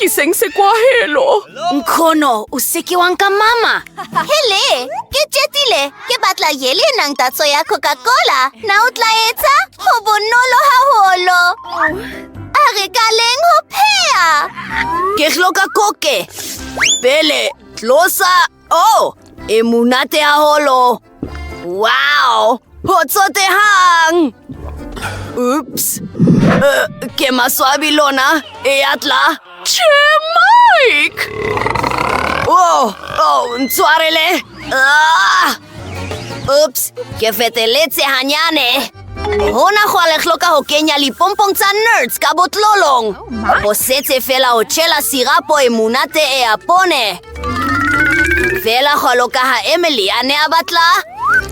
kiseng se kwa helo. Nkono, usikiwan ka mama. Hele, ke jetile, ke batla yeli ng tatso ya Coca-Cola. Nautla etsa, ho bonolo haholo. Are galeng ho phea. Ke hloka koke. Pele, tlosa. Oh, e monate haholo. Wow, ho tsotehang. Oops. Ke maswabi lona, e atla. Che Mike! Oh, ntsoarele. Oops, ke feteletse hanyane. Hona jwale hloka ho kenya lipompong tsa nerds ka botlolong. Ho setse fela ho tshela sirapo e monate e apone. Fela jwalo ka ha Emily a ne a batla,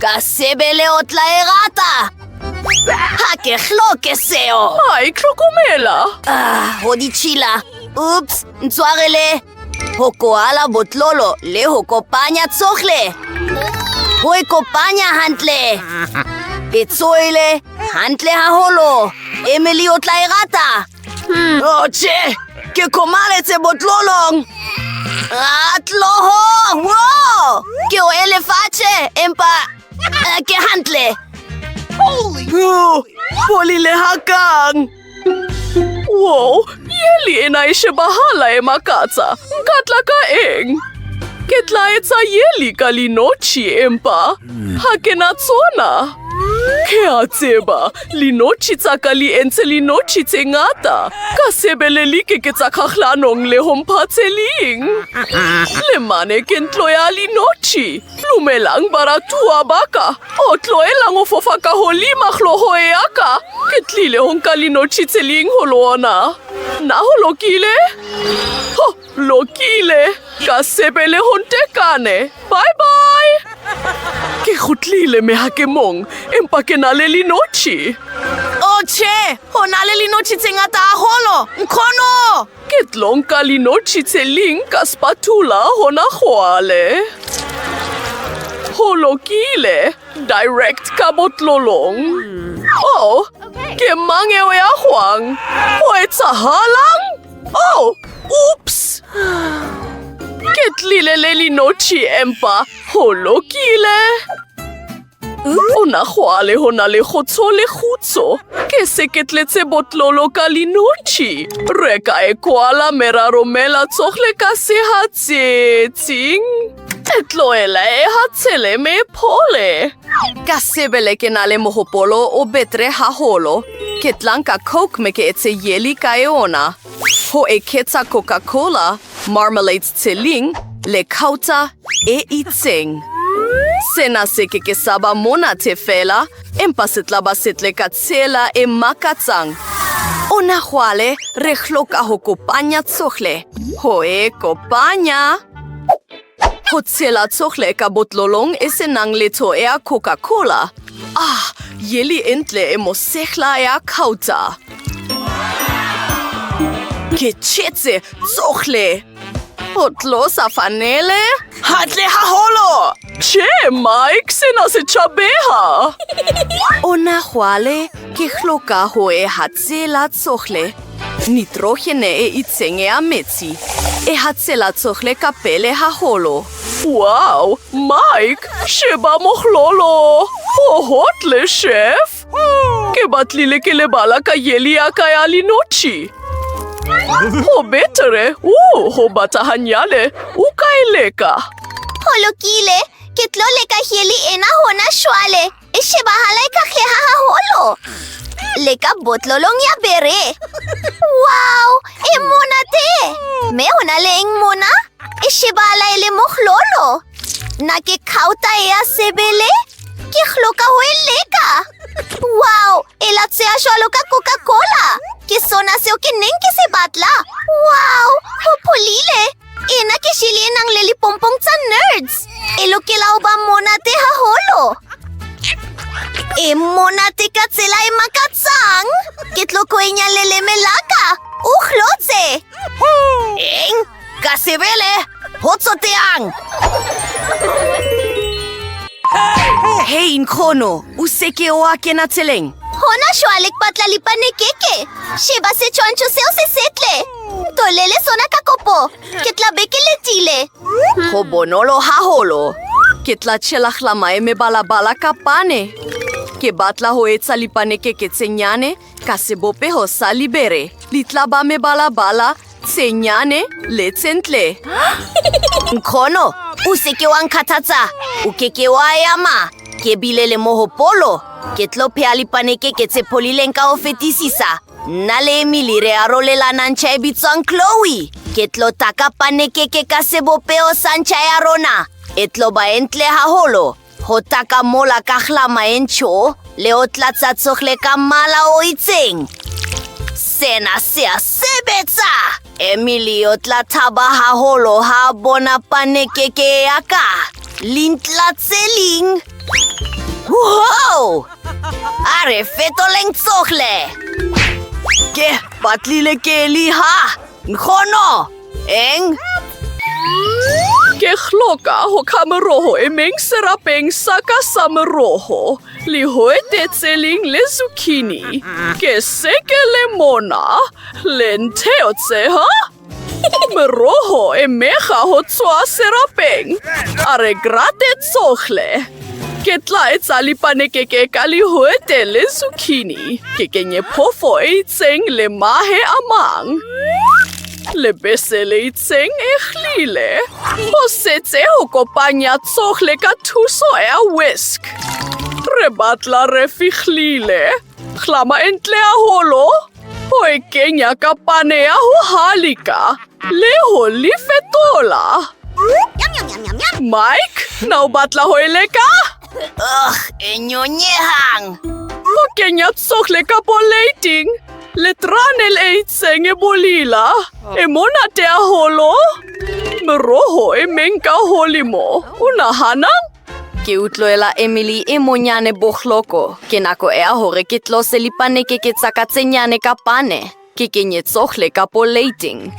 ka sebele o tla e rata. Ha ke hloke seo. Mike, hlokomela. Ho di chila. Oops, ntsoarele. Ho koala botlolo le ho kopanya tsohle. Ho e kopanya hantle. E tsoile hantle haholo. Emily o tla e rata. Oh, che! Ke komaletse botlolong. Tloho! Wow! Ke o elefatshe, empa ke hantle. Polile hakang. Wow, yeli ena e shebahala e makatsa. Nkatla ka eng. Ke tla etsa yeli ka linochi empa. Ha ke na tsona. Ke a tseba, linochi tsa ka li entse linochi tse ngata. Ka sebeleli ke tsa kgahlanong le ho mphatseling. Le mane ke ntlo ya linochi. Lumelang baratua baka. O tloelang ho fofa ka ho lima hloho ya ka. Ke tlile ho nka linochi tse ling ho lona. Na ho lokile? Ho, lokile. Ka sebele ho ntekane. Bye-bye. Ke kgutlile mehakemong, empa ke na le linochi. Oh, che! Ho na le linochi tse ngata haholo. Nkono! Ke tlo nka linochi tse ling ka spatula hona jwale. Ho lokile. Direct ka botlolong. Oh, ke mang eo ya hwang? Ho etsahalang? Oh, oops! Ke tlile le linochi empa ho lokile. Hona jwale ho na le kgotso le kgutso. Ke seketletse botlolo ka linochi. Reka e koala meraromela tsohle ka sehatsetsing. E tloela e hatsele me phole. Ka sebele ke na le mohopolo o betre haholo. Ke tlanka Coke me ke etse yeli ka yona. Ho e ketsa Coca-Cola, marmalades tseling, le kauta e itseng. Sena se ke saba monate fela, empa se tla ba setle ka tsela e makatsang. Ona jwale re hloka ho kopanya tsohle. Ho e kopanya. Ho tshela tsohle ka botlolong e senang letho ya Coca-Cola. Yeli entle e mosehla ya kauta. Ke tshetse tsohle. Ho tlosa fanele? Hatle haholo! Che, Mike, sena se chabeha. Ona jwale ke hloka ho e hatsela tsohle. Nitrogene e itseng ya metsi. E hatsela tsohle ka pele haholo. Wow, Mike, sheba mohlolo. Ho hotle, chef. Ke batlile ke lebala ka yeli ya ka ya linochi. Ho betere, ho bata hanyane, o kaeleka. Ho lokile, ke tlo leka yeli ena hona shwale. E shebahala ka kgeha haholo. Leka botlolong ya bere. Wow, e monate. Me hona le eng mona? E shebahala e le mohlolo. Na ke kauta e ya sebele? Ke hloka ho e leka. Wow, e latsea jwalo ka Coca-Cola. Ke sona seo ke neng ke se batla. Wow, ho pholile. Ena ke shili e nang le lipompong tsa nerds. E lokela ho ba monate haholo. E monate ka tsela e makatsang. Ke tlo ko e nyaleleme laka. O hlotse. Eng, ka sebele, ho tsoteang. Hey, Nkono, o seke o a kena tseleng. Hona shwale ke batla lipane keke. Sheba se tshwantsho seo se setle. To lele sona kakopo. Ketla bekele tile. Ho bonolo haholo. Ketla chelach la mai me balabala ka pane. Ke batla ho etsa lipane ke tsenyane ka sebope ho sa libere. Litla ba me balabala tsenyane le tsentle. Nkhono, useke wa nkhathatsa. Ukeke wa yama. Ke bilele mohopolo. Ketlo peali paneke ke tse pholileng ka ho fetisisa. Nna le Emily re arolelana ntjha e bitswang Chloe. Ketlo taka paneke ke ka sebopeo sa ntjha ya rona. E tlo ba entle haholo. Ho taka mola ka hlama e ntsho le ho tlatsa tsokhle ka mmala o itseng. Sena se a sebetsa! Emily o tla thaba haholo ha bona panekeke ya ka. Lintla tseling. Wow! Are fetoleng tsokhle. Ke batlile ke liha. Nkgono. Eng? Ke hloka ho kha meroho e meng serapeng sa ka sa meroho. Lihoete tseling le zucchini. Ke seke le mona. Le ntheo tse ha? Meroho e mega ho tswa serapeng. Are grate tsokhle. Ke tla etsa lipanekeke ka lihoete le zucchini. Ke kenye phofo e itseng le mahe a mang. Lebese le itseng e hlile. Ho setse ho kopanya tsokhle ka thuso ya whisk. Re batla re fihlile. Hlama entle haholo. Ho e kenya ka pane ya ho halika. Le ho li fetola. Mike, na o batla ho e leka? E nyonyehang. Ho kenya tsokhle ka plating. Letranel e itseng e bolila. E monate haholo. Meroho e meng ka holimo. O nahana? Ke utlwela Emily e monyane bohloko. Ke nako ea hore ke tlose lipaneke ke tsaka tsenyane ka pane. Ke kenye tsokhle ka plating.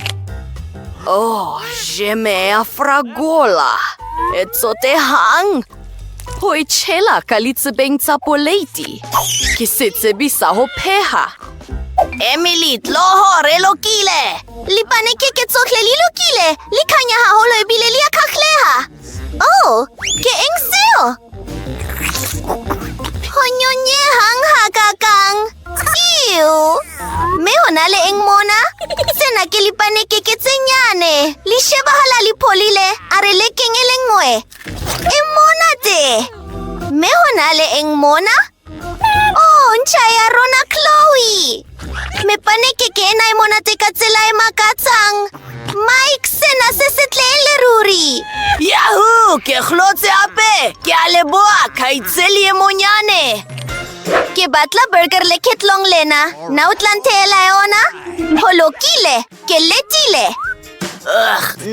Oh, jeme ya fragola. E tsotehang. Ho e tshela ka litsebeng tsa polati. Ke setsebisa ho pheha. Emily, tloho re lokile. Lipanekeke tsokhle li lokile. Li khanya haholo ebile li a khahleha. Oh, ke eng seo? Ho nyonyehang hakakang. Ew. Me hona le eng mona? Sena ke lipanekeke tse nyane. Li shebahala li pholile. Are le keng e le nngwe. E monate. Me hona le eng mona? Oh, ntjha ya rona Chloe. Me panekeke ena e monate ka tsela e makatsang. Mike, sena se setle e le ruri. Yahoo! Ke hlotse hape! Ke a leboha, khaitseli e monyane! Ke batla burger le ketlong lena. Na o tla nthehela yona? Ho lokile, ke letile.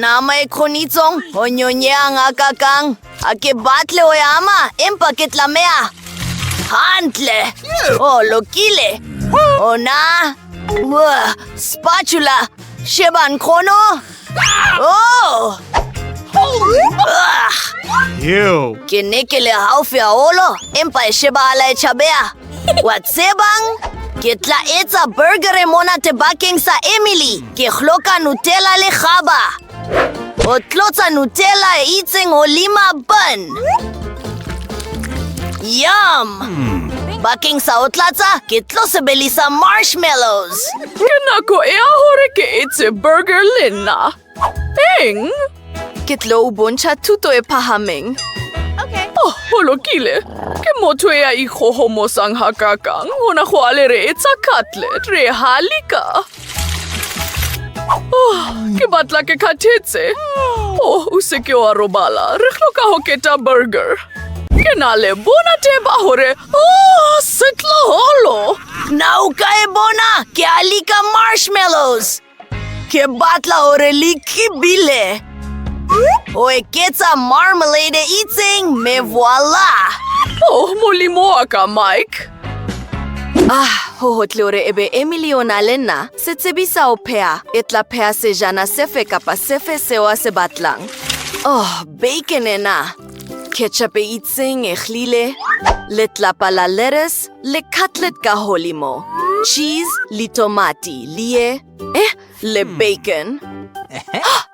Nama e khonitsong, ho nyonyehang hakakang. A ke batle ho yama, empa ke tlameha. Hantle! Oh, lokile! Ona! Spatula! Sheba nkgono! Oh! Ew. Ke ne ke le haufi haholo, empa e shebahala e tjhabeha. Wa tsebang? Ke tla etsa burger e monate bakeng sa Emily. Ke hloka Nutella le kgaba. O tlotsa Nutella e itseng ho lima bun. Yum! Bakeng sa o tlatsa, ke tlo sebedisa marshmallows. Ke nako ea hore ke etse burger lena. Eng? Ke tlo o bontsha thuto e phahameng. Oh, ho lokile. Ke motho ea ikgohomosang hakakang. Hona jwale re etsa cutlet, re halika. Oh, ke batla ke khathetse. Oh, o se ke wa robala. Re hloka ho keta burger. Ke na le bona teba hore. Oh, setloholo. Na o ka e bona, ke halika marshmallows. Ke batla hore li kibile. O e ketsa marmalade e itseng, me voila! Oh, molimo wa ka, Mike. Ho hotle hore ebe Emily o na le nna, se tsebisa ho pheha, e tla pheha sejana sefe kapa sefe seo a se batlang. Oh, bacon ena. Ketchup e itseng e hlile, le tlapa la lettuce, le cutlet ka holimo. Cheese, le tomati, lie. le bacon.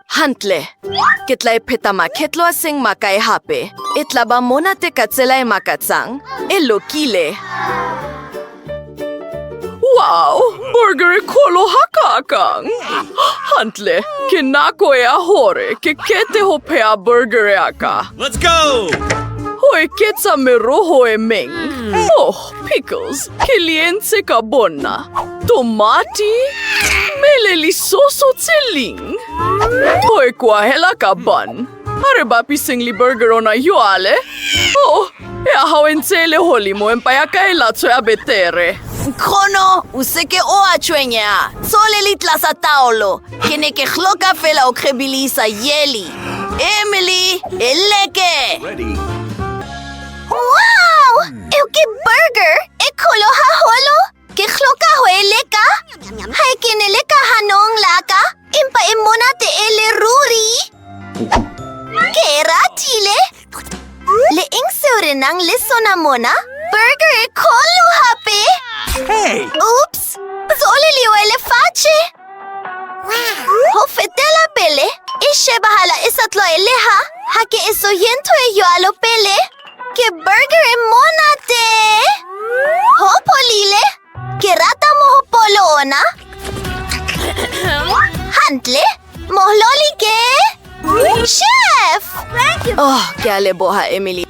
Hantle. Kitlay petama ketlo asing makay hape. Itlaba mona te katselay makatsang. Elo kile. Wow! Burger e kolo hakakang! Hantle, kinako e ahore, ke kete ho pea burger e aka. Let's go! Hoi ketsa me roho e meng. Oh, pickles, kiliense ka bonna. Tomati, meleli soso tseling. Hoi kwa hela ka ban. Are ba pising li burger ona yuale? Oh, e ahawen tsele holi mo empayaka e latso e abetere. Krono, useke o achuenya. Solelit sa taolo. Kene ke khloka fela o krebilisa yeli. Emily, eleke. Ready. Wow! Eu que burger! E kolo haholo! Que hloka ho eleka? Hai kineleka hanong laka? Impa imona te ele ruri! Kera tile? Le ing seurenang lisona mona? Burger e kolo hape? Hey! Oops! Zole liu eleface! Ho fetela pele? Ishe bahala isatlo eleha? Hake iso yento e yo alo pele? Que burger e monate! Ho polile? Que rata moho polo ona? Hantle? Mohloli ke? Chef! Oh, ke a leboha Emily.